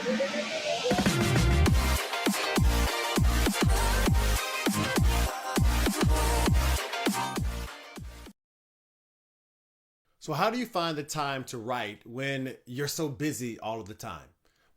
So how do you find the time to write when you're so busy all of the time?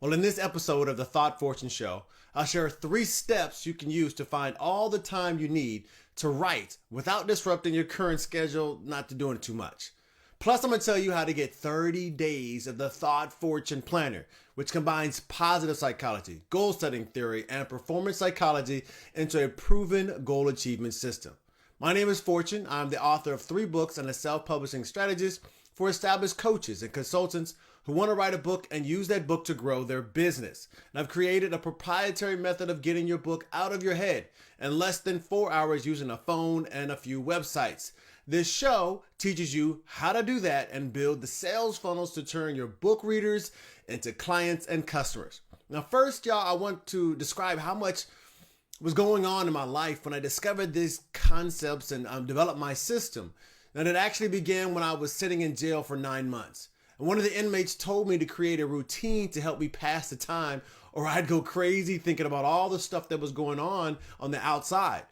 Well, in this episode of the Thought Fortune Show, I'll share 3 steps you can use to find all the time you need to write without disrupting your current schedule, not to doing it too much. Plus, I'm going to tell you how to get 30 days of the Thought Fortune Planner, which combines positive psychology, goal setting theory, and performance psychology into a proven goal achievement system. My name is Fortune. I'm the author of 3 books and a self-publishing strategist for established coaches and consultants who want to write a book and use that book to grow their business. And I've created a proprietary method of getting your book out of your head in less than 4 hours using a phone and a few websites. This show teaches you how to do that and build the sales funnels to turn your book readers into clients and customers. Now, first, y'all, I want to describe how much was going on in my life when I discovered these concepts and developed my system. And it actually began when I was sitting in jail for 9 months. And one of the inmates told me to create a routine to help me pass the time, or I'd go crazy thinking about all the stuff that was going on the outside.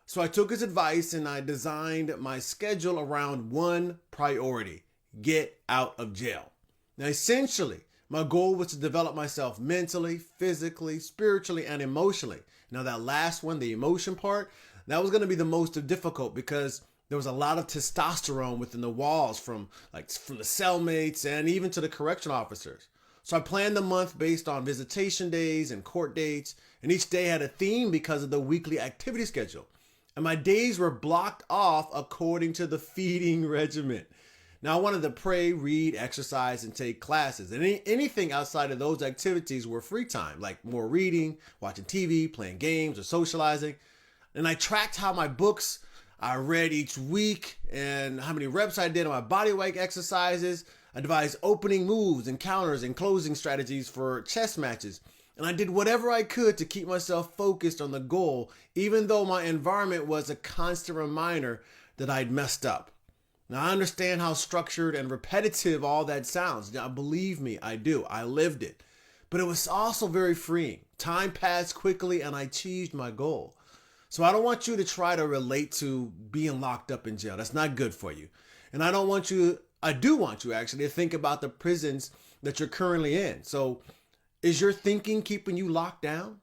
So I took his advice and I designed my schedule around one priority: get out of jail. Now, essentially, my goal was to develop myself mentally, physically, spiritually, and emotionally. Now, that last one, the emotion part, that was going to be the most difficult because there was a lot of testosterone within the walls from the cellmates and even to the correction officers. So I planned the month based on visitation days and court dates, and each day had a theme because of the weekly activity schedule. And my days were blocked off according to the feeding regimen. Now, I wanted to pray, read, exercise, and take classes. And anything outside of those activities were free time, like more reading, watching TV, playing games, or socializing. And I tracked how my books I read each week and how many reps I did on my bodyweight exercises. I devised opening moves and counters and closing strategies for chess matches. And I did whatever I could to keep myself focused on the goal, even though my environment was a constant reminder that I'd messed up. Now, I understand how structured and repetitive all that sounds. Now, believe me, I do. I lived it. But it was also very freeing. Time passed quickly and I achieved my goal. So I don't want you to try to relate to being locked up in jail. That's not good for you. And I do want you actually to think about the prisons that you're currently in. So is your thinking keeping you locked down?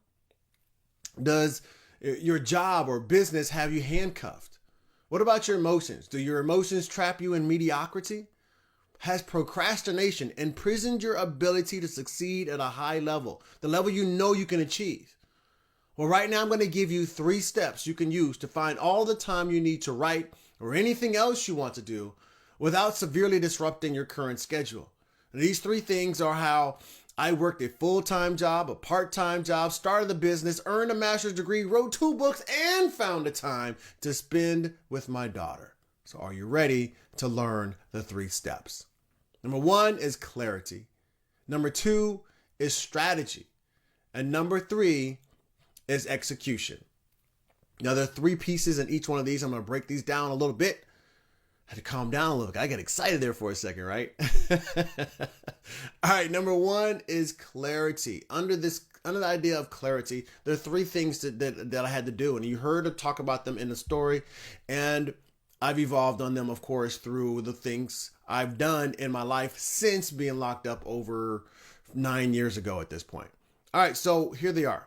Does your job or business have you handcuffed? What about your emotions? Do your emotions trap you in mediocrity? Has procrastination imprisoned your ability to succeed at a high level, the level you know you can achieve? Well, right now I'm going to give you 3 steps you can use to find all the time you need to write or anything else you want to do without severely disrupting your current schedule. And these 3 things are how I worked a full-time job, a part-time job, started a business, earned a master's degree, wrote 2 books, and found the time to spend with my daughter. So are you ready to learn the 3 steps? Number 1 is clarity. Number 2 is strategy. And number 3 is execution. Now, there are 3 pieces in each one of these. I'm going to break these down a little bit. I had to calm down a little bit. I got excited there for a second, right? All right, number 1 is clarity. Under the idea of clarity, there are 3 things that I had to do. And you heard us talk about them in the story. And I've evolved on them, of course, through the things I've done in my life since being locked up over 9 years ago at this point. All right, so here they are.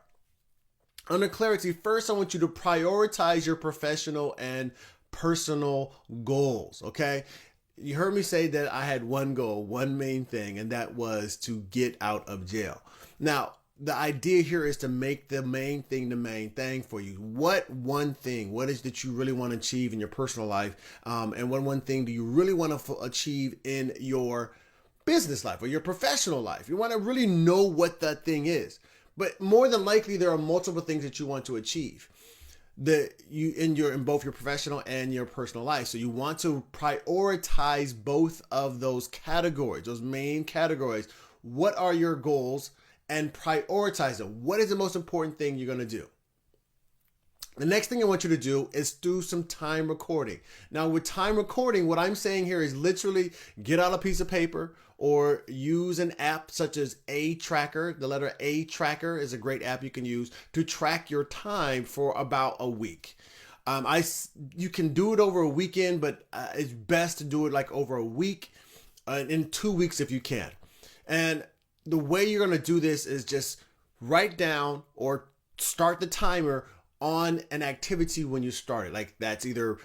Under clarity, first, I want you to prioritize your professional and personal goals, okay? You heard me say that I had one goal, one main thing, and that was to get out of jail. Now, the idea here is to make the main thing the main thing for you. What one thing, what is that you really want to achieve in your personal life? And what one thing do you really want to achieve in your business life or your professional life? You want to really know what that thing is. But more than likely, there are multiple things that you want to achieve in both your professional and your personal life. So you want to prioritize both of those categories, those main categories. What are your goals? And prioritize them. What is the most important thing you're going to do? The next thing I want you to do is do some time recording. Now, with time recording, what I'm saying here is literally get out a piece of paper or use an app such as A Tracker. The letter A Tracker is a great app you can use to track your time for about a week. You can do it over a weekend, but it's best to do it like over a week, in 2 weeks if you can. And the way you're going to do this is just write down or start the timer on an activity when you start it. Like that's either,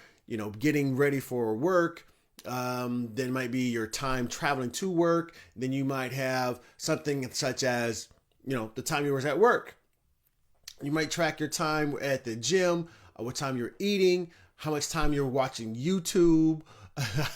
getting ready for work. Then might be your time traveling to work. Then you might have something such as, the time you were at work. You might track your time at the gym, what time you're eating, how much time you're watching YouTube,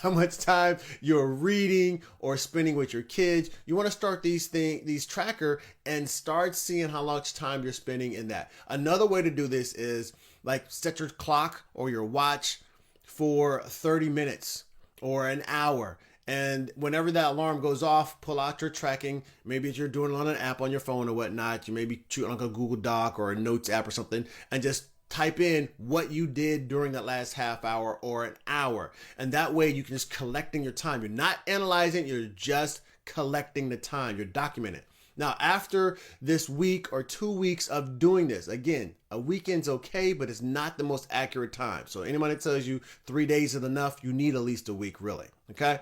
how much time you're reading or spending with your kids. You want to start these tracker and start seeing how much time you're spending in that. Another way to do this is like set your clock or your watch for 30 minutes or an hour. And whenever that alarm goes off, pull out your tracking. Maybe if you're doing it on an app on your phone or whatnot, you maybe shoot on a Google Doc or a Notes app or something and just type in what you did during that last half hour or an hour. And that way you can just collecting your time. You're not analyzing, you're just collecting the time. You're documenting. Now, after this week or 2 weeks of doing this, again, a weekend's okay, but it's not the most accurate time. So anyone that tells you 3 days is enough, you need at least a week, really. Okay.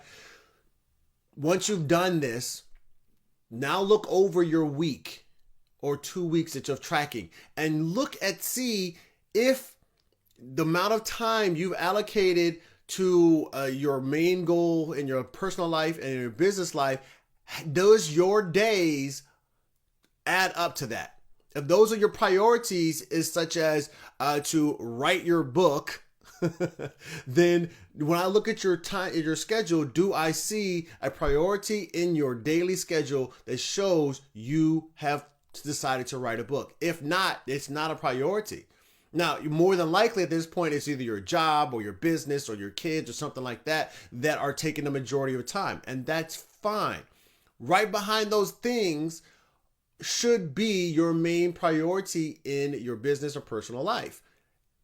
Once you've done this, now look over your week or 2 weeks that you're tracking and see if the amount of time you've allocated to your main goal in your personal life and in your business life, does your days add up to that? If those are your priorities, is such as to write your book, then when I look at your time, your schedule, do I see a priority in your daily schedule that shows you have decided to write a book? If not, it's not a priority. Now, more than likely at this point, it's either your job or your business or your kids or something like that that are taking the majority of your time. And that's fine. Right behind those things should be your main priority in your business or personal life.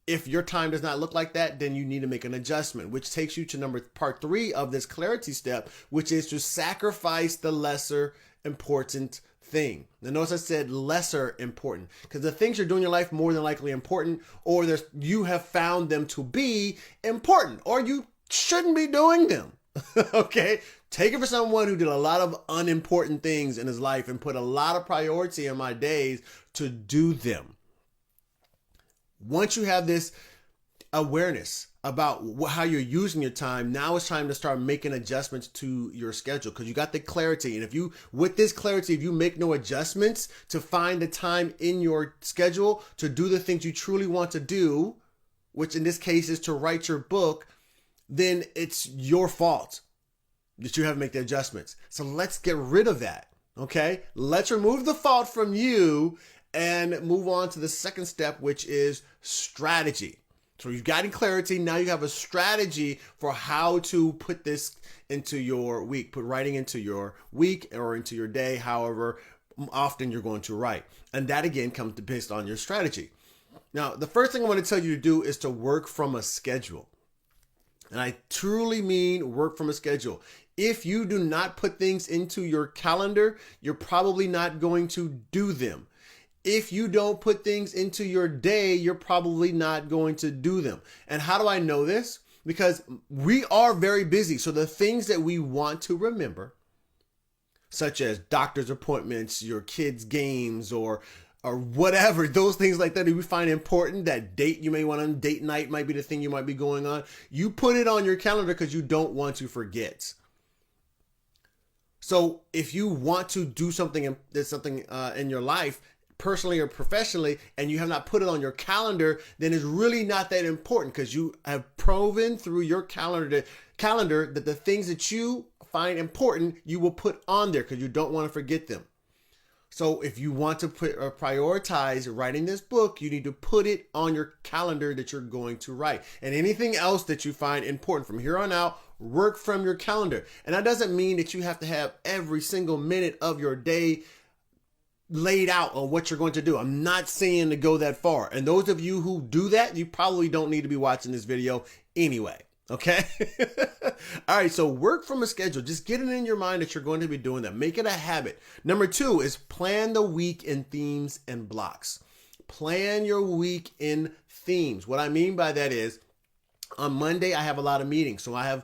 If your time does not look like that, then you need to make an adjustment, which takes you to part 3 of this clarity step, which is to sacrifice the lesser important thing. Now notice I said lesser important, because the things you're doing in your life more than likely important, or you have found them to be important, or you shouldn't be doing them. Okay? Take it for someone who did a lot of unimportant things in his life and put a lot of priority in my days to do them. Once you have this awareness about how you're using your time, now it's time to start making adjustments to your schedule, because you got the clarity. And with this clarity, if you make no adjustments to find the time in your schedule to do the things you truly want to do, which in this case is to write your book, then it's your fault that you have to make the adjustments. So let's get rid of that. Okay. Let's remove the fault from you and move on to the second step, which is strategy. So you've gotten clarity. Now you have a strategy for how to put this into your week, put writing into your week or into your day, however often you're going to write. And that again comes based on your strategy. Now, the first thing I want to tell you to do is to work from a schedule. And I truly mean work from a schedule. If you do not put things into your calendar, you're probably not going to do them. If you don't put things into your day, you're probably not going to do them. And how do I know this? Because we are very busy. So the things that we want to remember, such as doctor's appointments, your kids' games, or whatever, those things like that we find important, that date you may want on, date night might be the thing you might be going on. You put it on your calendar because you don't want to forget. So if you want to do something in your life, personally or professionally, and you have not put it on your calendar, then it's really not that important, because you have proven through your calendar that the things that you find important, you will put on there because you don't want to forget them. So if you want to prioritize writing this book, you need to put it on your calendar that you're going to write. And anything else that you find important from here on out, work from your calendar. And that doesn't mean that you have to have every single minute of your day laid out on what you're going to do. I'm not saying to go that far. And those of you who do that, you probably don't need to be watching this video anyway. Okay. All right. So work from a schedule. Just get it in your mind that you're going to be doing that. Make it a habit. Number 2 is plan the week in themes and blocks. Plan your week in themes. What I mean by that is on Monday, I have a lot of meetings. So I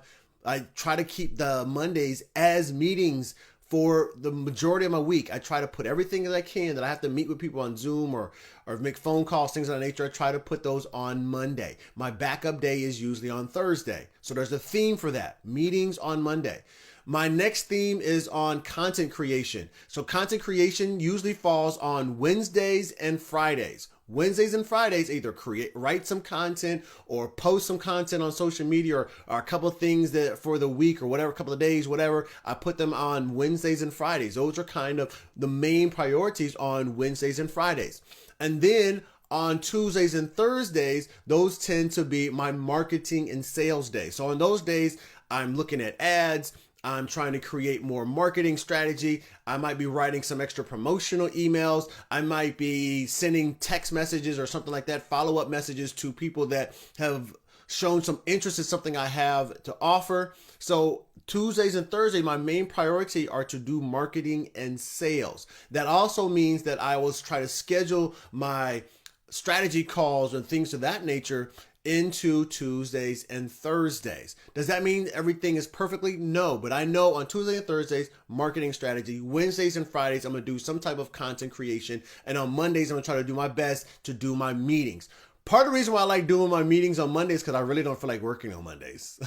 try to keep the Mondays as meetings for the majority of my week. I try to put everything that I can that I have to meet with people on Zoom or make phone calls, things of that nature. I try to put those on Monday. My backup day is usually on Thursday. So there's a theme for that. Meetings on Monday. My next theme is on content creation. So content creation usually falls on Wednesdays and Fridays. Wednesdays and Fridays, either write some content or post some content on social media or a couple of things that for the week or whatever, a couple of days, whatever. I put them on Wednesdays and Fridays. Those are kind of the main priorities on Wednesdays and Fridays. And then on Tuesdays and Thursdays, those tend to be my marketing and sales days. So on those days, I'm looking at ads. I'm trying to create more marketing strategy. I might be writing some extra promotional emails. I might be sending text messages or something like that, follow-up messages to people that have shown some interest in something I have to offer. So Tuesdays and Thursdays, my main priority are to do marketing and sales. That also means that I will try to schedule my strategy calls and things of that nature into Tuesdays and Thursdays. Does that mean everything is perfectly? No, but I know on Tuesdays and Thursdays, marketing strategy. Wednesdays and Fridays, I'm going to do some type of content creation. And on Mondays, I'm going to try to do my best to do my meetings. Part of the reason why I like doing my meetings on Mondays is because I really don't feel like working on Mondays.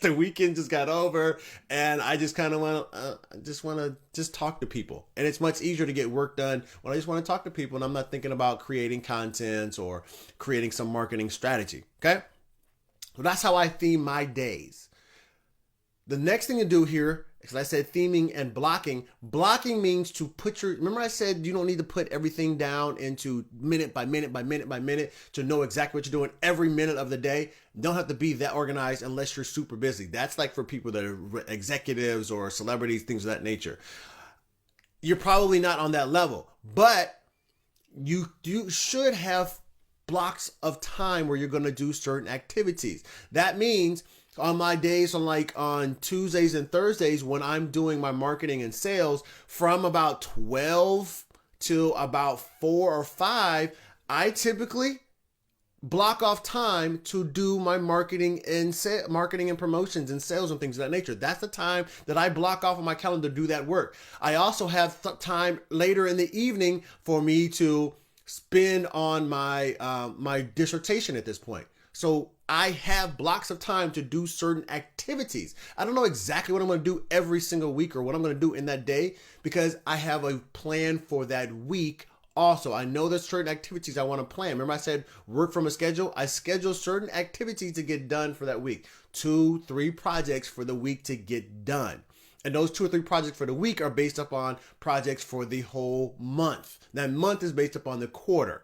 The weekend just got over and I just kind of want to just talk to people. And it's much easier to get work done when I just want to talk to people and I'm not thinking about creating content or creating some marketing strategy. Okay. So that's how I theme my days. The next thing to do here, because I said theming and blocking. Blocking means to put remember I said you don't need to put everything down into minute by minute by minute by minute to know exactly what you're doing every minute of the day. You don't have to be that organized unless you're super busy. That's like for people that are executives or celebrities, things of that nature. You're probably not on that level, but you should have blocks of time where you're going to do certain activities. That means on my days on Tuesdays and Thursdays when I'm doing my marketing and sales from about 12 to about 4 or 5, I typically block off time to do my marketing and promotions and sales and things of that nature. That's the time that I block off on my calendar to do that work. I also have time later in the evening for me to spend on my my dissertation at this point. So I have blocks of time to do certain activities. I don't know exactly what I'm going to do every single week or what I'm going to do in that day because I have a plan for that week. Also, I know there's certain activities I want to plan. Remember I said work from a schedule? I schedule certain activities to get done for that week. 2-3 projects for the week to get done. And those 2 or 3 projects for the week are based upon projects for the whole month. That month is based upon the quarter.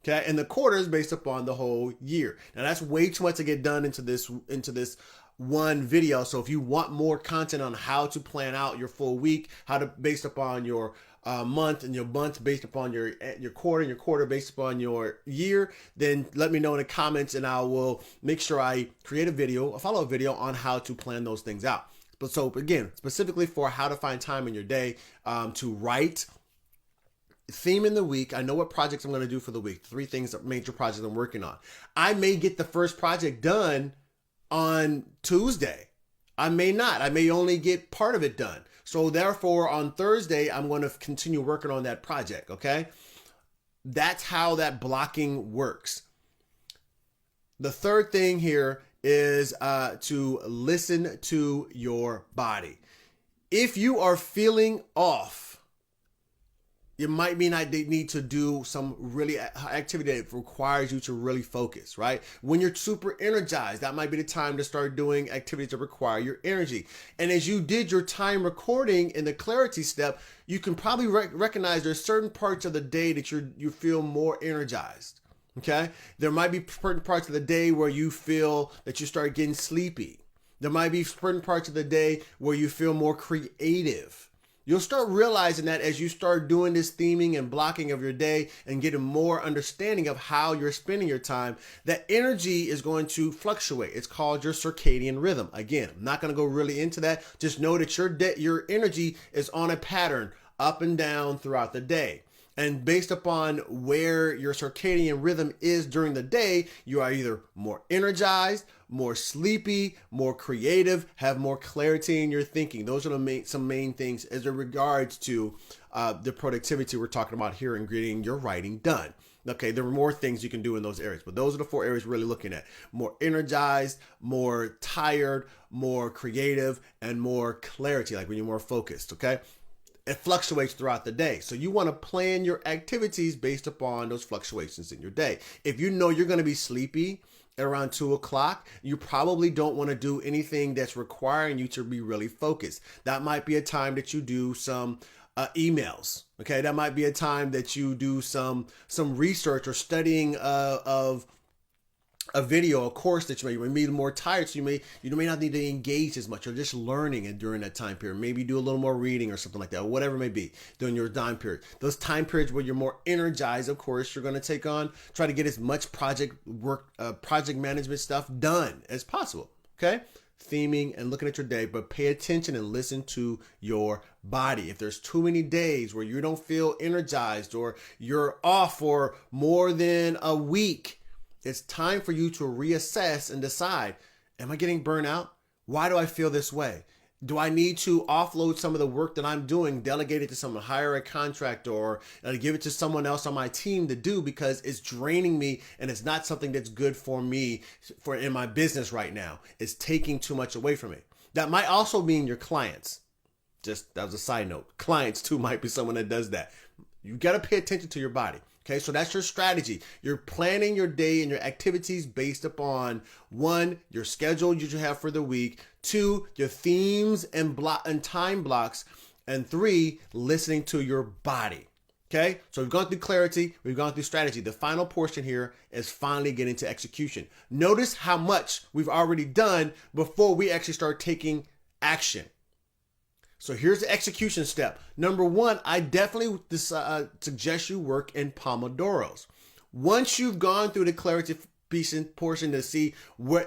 Okay, and the quarter is based upon the whole year. Now that's way too much to get done into this one video. So if you want more content on how to plan out your full week, how to based upon your month and your month based upon your quarter and your quarter based upon your year, then let me know in the comments and I will make sure I create a follow-up video on how to plan those things out. But so again, specifically for how to find time in your day to write. Theme in the week. I know what projects I'm going to do for the week. 3 things, major projects I'm working on. I may get the first project done on Tuesday. I may not. I may only get part of it done. So therefore, on Thursday, I'm going to continue working on that project. Okay. That's how that blocking works. The third thing here is to listen to your body. If you are feeling off, you might need to do some really activity that requires you to really focus, right? When you're super energized, that might be the time to start doing activities that require your energy. And as you did your time recording in the clarity step, you can probably recognize there's certain parts of the day that you feel more energized, okay? There might be certain parts of the day where you feel that you start getting sleepy. There might be certain parts of the day where you feel more creative. You'll start realizing that as you start doing this theming and blocking of your day and getting more understanding of how you're spending your time, that energy is going to fluctuate. It's called your circadian rhythm. Again, I'm not going to go really into that. Just know that your energy is on a pattern up and down throughout the day. And based upon where your circadian rhythm is during the day, you are either more energized, more sleepy, more creative, have more clarity in your thinking. Those are some main things as it regards to the productivity we're talking about here in getting your writing done. Okay, there are more things you can do in those areas, but those are the 4 areas we're really looking at. More energized, more tired, more creative, and more clarity, like when you're more focused, okay? It fluctuates throughout the day. So you want to plan your activities based upon those fluctuations in your day. If you know you're going to be sleepy at around 2 o'clock, you probably don't want to do anything that's requiring you to be really focused. That might be a time that you do some emails. Okay, that might be a time that you do some research or studying of a video, a course that you may be more tired, so you may not need to engage as much, or just learning it during that time period. Maybe do a little more reading or something like that, or whatever it may be during your time period. Those time periods where you're more energized, of course, you're going to try to get as much project management stuff done as possible. Okay, theming and looking at your day, but pay attention and listen to your body. If there's too many days where you don't feel energized or you're off for more than a week, it's time for you to reassess and decide, am I getting burnt out? Why do I feel this way? Do I need to offload some of the work that I'm doing, delegate it to someone, hire a contractor, or give it to someone else on my team to do because it's draining me and it's not something that's good for me in my business right now. It's taking too much away from me. That might also mean your clients. Just that was a side note. Clients too might be someone that does that. You got to pay attention to your body. Okay, so that's your strategy. You're planning your day and your activities based upon 1, your schedule you have for the week, 2, your themes and time blocks, and 3, listening to your body. Okay, so we've gone through clarity, we've gone through strategy. The final portion here is finally getting to execution. Notice how much we've already done before we actually start taking action. So here's the execution step. Number 1, I definitely suggest you work in Pomodoros. Once you've gone through the clarity portion to see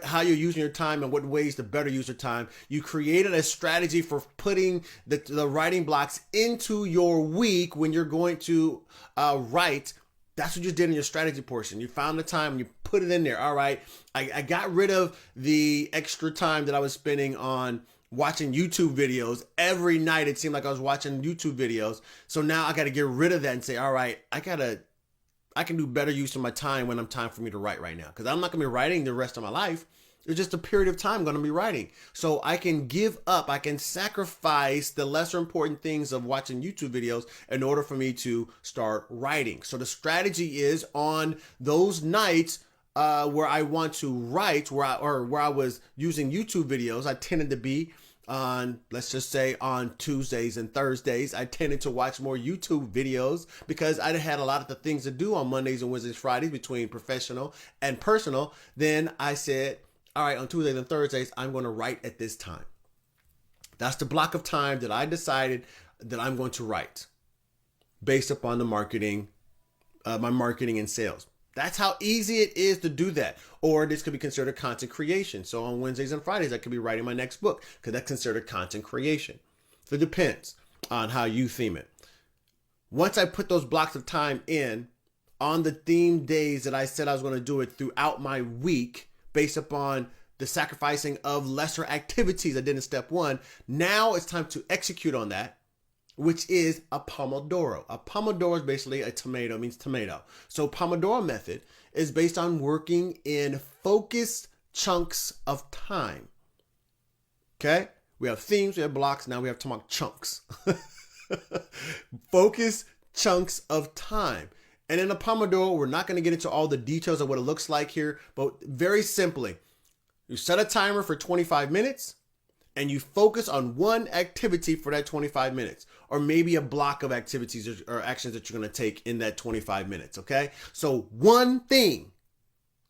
how you're using your time and what ways to better use your time, you created a strategy for putting the writing blocks into your week when you're going to write. That's what you did in your strategy portion. You found the time and you put it in there. All right, I got rid of the extra time that I was spending on watching YouTube videos every night. It seemed like I was watching YouTube videos. So now I got to get rid of that and say, all right, I can do better use of my time when I'm time for me to write right now. Because I'm not going to be writing the rest of my life. It's just a period of time I'm going to be writing. So I can give up, I can sacrifice the lesser important things of watching YouTube videos in order for me to start writing. So the strategy is on those nights where I want to write, where I was using YouTube videos, I tended to be on, let's just say on Tuesdays and Thursdays, I tended to watch more YouTube videos because I had a lot of the things to do on Mondays and Wednesdays, Fridays between professional and personal. Then I said, all right, on Tuesdays and Thursdays, I'm going to write at this time. That's the block of time that I decided that I'm going to write based upon the marketing, my marketing and sales. That's how easy it is to do that. Or this could be considered content creation. So on Wednesdays and Fridays, I could be writing my next book because that's considered content creation. So it depends on how you theme it. Once I put those blocks of time in on the theme days that I said I was going to do it throughout my week based upon the sacrificing of lesser activities I did in step 1, now it's time to execute on that, which is a Pomodoro. A Pomodoro is basically a tomato, means tomato. So Pomodoro method is based on working in focused chunks of time. Okay? We have themes, we have blocks, now we have chunks. Focused chunks of time. And in a Pomodoro, we're not going to get into all the details of what it looks like here, but very simply, you set a timer for 25 minutes, and you focus on one activity for that 25 minutes, or maybe a block of activities or actions that you're going to take in that 25 minutes. Okay. So one thing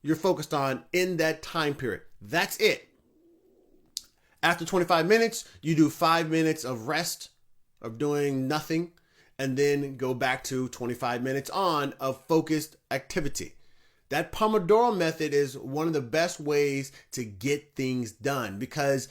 you're focused on in that time period. That's it. After 25 minutes, you do 5 minutes of rest of doing nothing, and then go back to 25 minutes on of focused activity. That Pomodoro method is one of the best ways to get things done because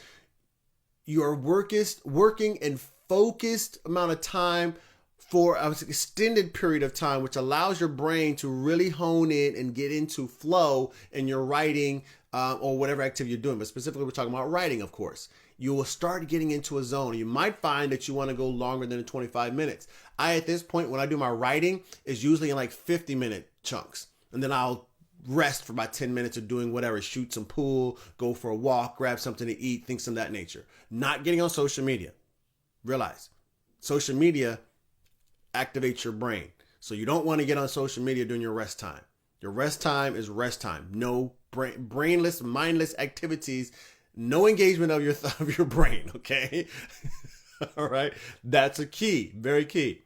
you are working in focused amount of time for an extended period of time, which allows your brain to really hone in and get into flow in your writing or whatever activity you're doing. But specifically, we're talking about writing, of course. You will start getting into a zone. You might find that you want to go longer than 25 minutes. At this point, when I do my writing, is usually in like 50-minute chunks. And then I'll rest for about 10 minutes of doing whatever, shoot some pool, go for a walk, grab something to eat, things of that nature. Not getting on social media. Realize, social media activates your brain. So you don't want to get on social media during your rest time. Your rest time is rest time. No brainless, mindless activities, no engagement of your brain, okay? All right, that's a key, very key.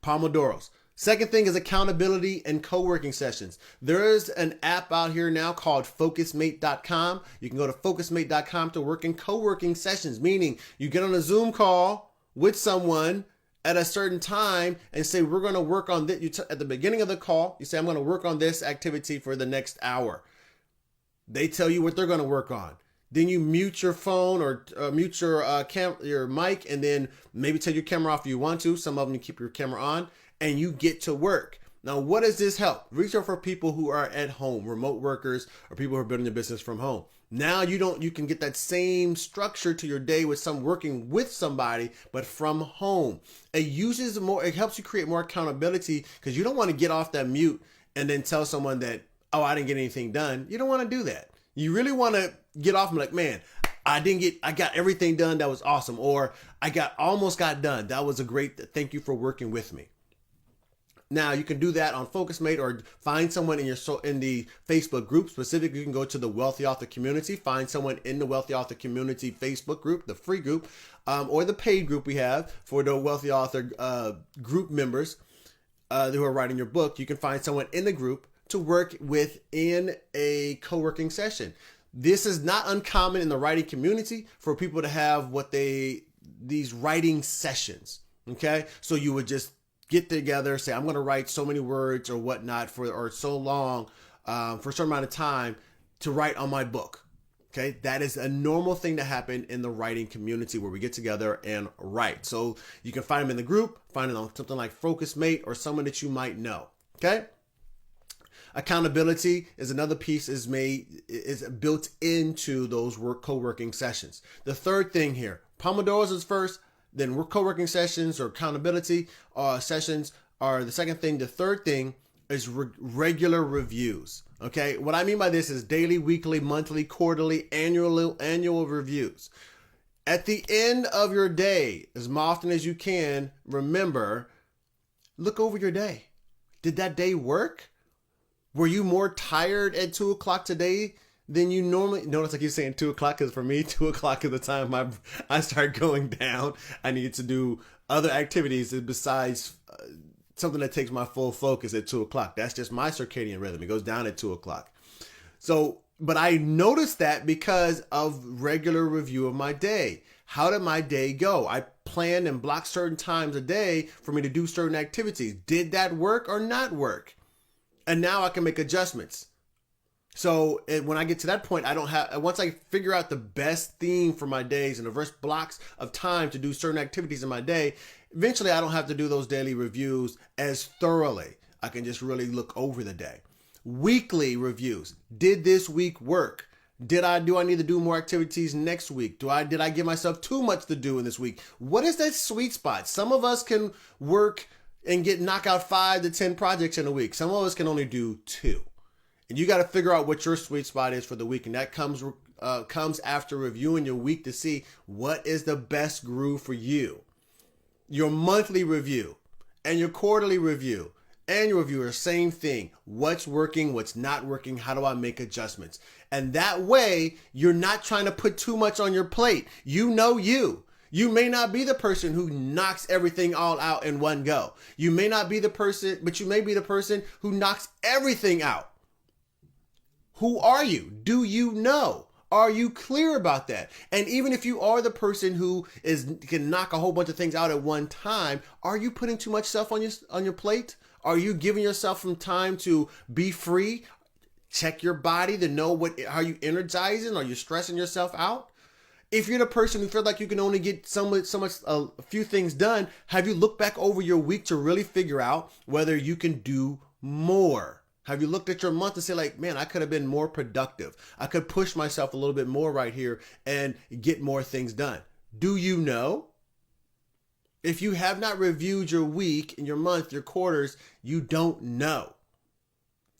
Pomodoros. Second thing is accountability and co-working sessions. There is an app out here now called focusmate.com. You can go to focusmate.com to work in co-working sessions, meaning you get on a Zoom call with someone at a certain time and say, we're going to work on this. At the beginning of the call, you say, I'm going to work on this activity for the next hour. They tell you what they're going to work on. Then you mute your phone or mute your mic, and then maybe take your camera off if you want to. Some of them you keep your camera on, and you get to work. Now, what does this help? Reach out for people who are at home, remote workers, or people who are building their business from home. Now you can get that same structure to your day with working with somebody, but from home. It helps you create more accountability because you don't want to get off that mute and then tell someone that, oh, I didn't get anything done. You don't want to do that. You really want to get off and be like, man, I got everything done. That was awesome. Or almost got done. That was a great, thank you for working with me. Now you can do that on FocusMate or find someone in the Facebook group. Specifically, you can go to the Wealthy Author Community, find someone in the Wealthy Author Community Facebook group, the free group, or the paid group we have for the Wealthy Author group members who are writing your book. You can find someone in the group to work with in a co-working session. This is not uncommon in the writing community for people to have these writing sessions. Okay, so you would just get together, say, I'm going to write so many words or whatnot or so long for a certain amount of time to write on my book. Okay, that is a normal thing to happen in the writing community where we get together and write. So you can find them in the group, find them on something like FocusMate or someone that you might know. Okay. Accountability is another piece is built into those co-working sessions. The third thing here, Pomodoros is first, then co-working sessions or accountability sessions are the second thing. The third thing is regular reviews. Okay, what I mean by this is daily, weekly, monthly, quarterly, annual reviews. At the end of your day, as often as you can, remember, look over your day. Did that day work? Were you more tired at 2 o'clock today than you normally? Notice I keep saying 2 o'clock because for me, 2 o'clock is the time I start going down. I need to do other activities besides something that takes my full focus at 2 o'clock. That's just my circadian rhythm. It goes down at 2 o'clock. So, but I noticed that because of regular review of my day. How did my day go? I planned and blocked certain times a day for me to do certain activities. Did that work or not work? And now I can make adjustments. So when I get to that point, once I figure out the best theme for my days and the first blocks of time to do certain activities in my day, eventually I don't have to do those daily reviews as thoroughly. I can just really look over the day. Weekly reviews. Did this week work? Do I need to do more activities next week? Did I give myself too much to do in this week? What is that sweet spot? Some of us can work and knock out 5 to 10 projects in a week. Some of us can only do 2. And you got to figure out what your sweet spot is for the week. And that comes after reviewing your week to see what is the best groove for you. Your monthly review and your quarterly review, annual review are the same thing. What's working, what's not working, how do I make adjustments? And that way, you're not trying to put too much on your plate. You know you. You may not be the person who knocks everything all out in one go. You may not be the person, but you may be the person who knocks everything out. Who are you? Do you know? Are you clear about that? And even if you are the person who can knock a whole bunch of things out at one time, are you putting too much stuff on your plate? Are you giving yourself some time to be free? Check your body to know how you energizing. Are you stressing yourself out? If you're the person who feels like you can only get a few things done, have you looked back over your week to really figure out whether you can do more? Have you looked at your month and say like, man, I could have been more productive. I could push myself a little bit more right here and get more things done. Do you know? If you have not reviewed your week and your month, your quarters, you don't know.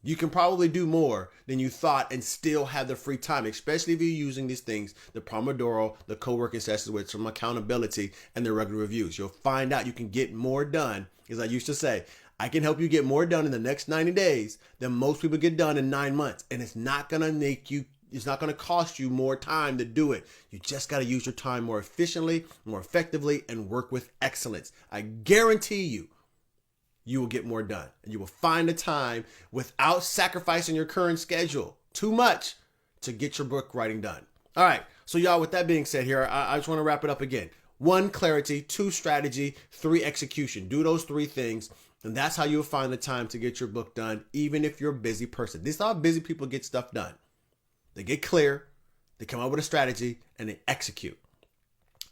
You can probably do more than you thought and still have the free time, especially if you're using these things, the Pomodoro, the co-working sessions with some accountability and the regular reviews. You'll find out you can get more done. As I used to say, I can help you get more done in the next 90 days than most people get done in 9 months. And it's not going to cost you more time to do it. You just got to use your time more efficiently, more effectively, and work with excellence. I guarantee you will get more done, and you will find the time without sacrificing your current schedule too much to get your book writing done. All right. So y'all, with that being said here, I just want to wrap it up again. 1, clarity. 2, strategy. 3, execution. Do those 3 things. And that's how you'll find the time to get your book done, even if you're a busy person. This is how busy people get stuff done. They get clear, they come up with a strategy, and they execute.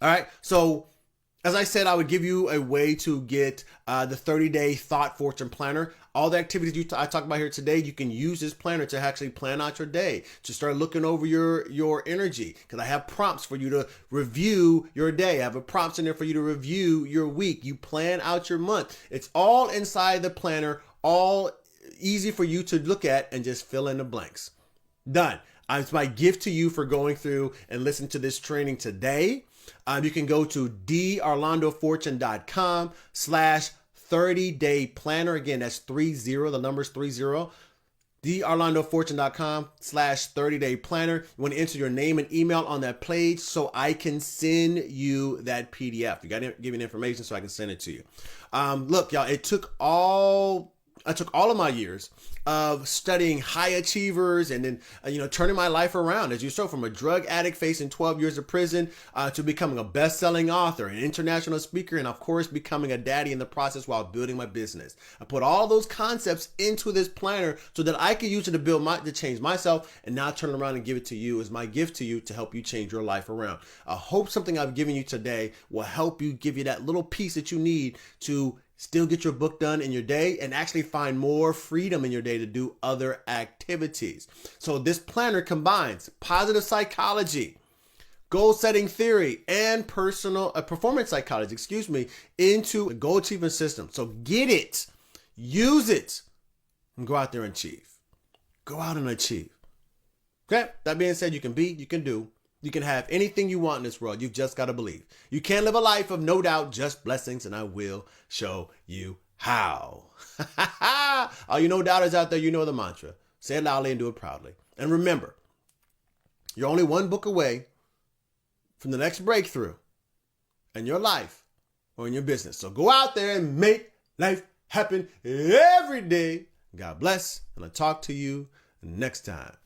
All right. So as I said, I would give you a way to get the 30-day Thought Fortune Planner. All the activities I talked about here today, you can use this planner to actually plan out your day, to start looking over your energy. Because I have prompts for you to review your day. I have prompts in there for you to review your week. You plan out your month. It's all inside the planner, all easy for you to look at and just fill in the blanks. Done. It's my gift to you for going through and listening to this training today. You can go to darlandofortune.com/30-day planner. Again, that's 30, the number's 30. darlandofortune.com/30-day planner. You want to enter your name and email on that page so I can send you that PDF. You got to give me the information so I can send it to you. Look, y'all, I took all of my years of studying high achievers and then, turning my life around, as you saw, from a drug addict facing 12 years of prison to becoming a best-selling author, an international speaker, and of course, becoming a daddy in the process while building my business. I put all those concepts into this planner so that I could use it to change myself, and now turn around and give it to you as my gift to you to help you change your life around. I hope something I've given you today will help you, give you that little piece that you need to still get your book done in your day and actually find more freedom in your day to do other activities. So this planner combines positive psychology, goal setting theory, and performance psychology, into a goal achievement system. So get it, use it, and go out there and achieve. Go out and achieve. Okay. That being said, you can be, you can do. You can have anything you want in this world. You've just got to believe. You can't live a life of no doubt, just blessings, and I will show you how. All you no doubters out there, you know the mantra. Say it loudly and do it proudly. And remember, you're only one book away from the next breakthrough in your life or in your business. So go out there and make life happen every day. God bless, and I'll talk to you next time.